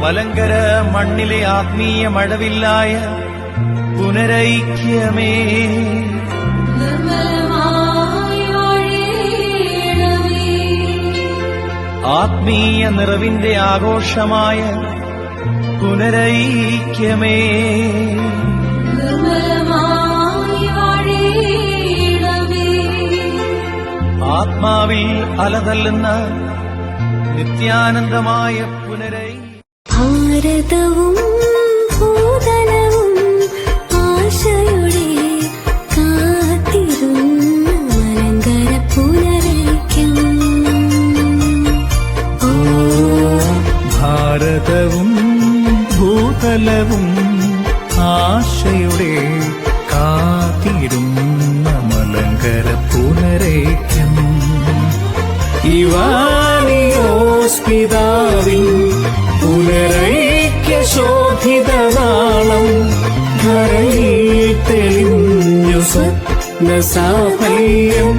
മലങ്കര മണ്ണിലെ ആത്മീയ മഴവില്ലായ പുനരൈക്യമേ, ആത്മീയ നിറവിന്റെ ആഘോഷമായ പുനരൈക്യമേ, ആത്മാവിൽ അലതല്ലുന്ന നിത്യാനന്ദമായ പുനരൈ. ഭാരതവും ഭൂതലവും ആശയുടെ കാത്തിരുന്ന മലങ്കര പുനരൈക്യം. ഭാരതവും ഭൂതലവും ആശയുടെ കാത്തിരുന്ന മലങ്കര പുനരൈക്യം. ഇവാനിയോസ് പിതാവിൻ പുനരൈക്യ ശോഭിതനാളം ധരയിൽ തെളിഞ്ഞു സ്വപ്ന സാഫല്യം.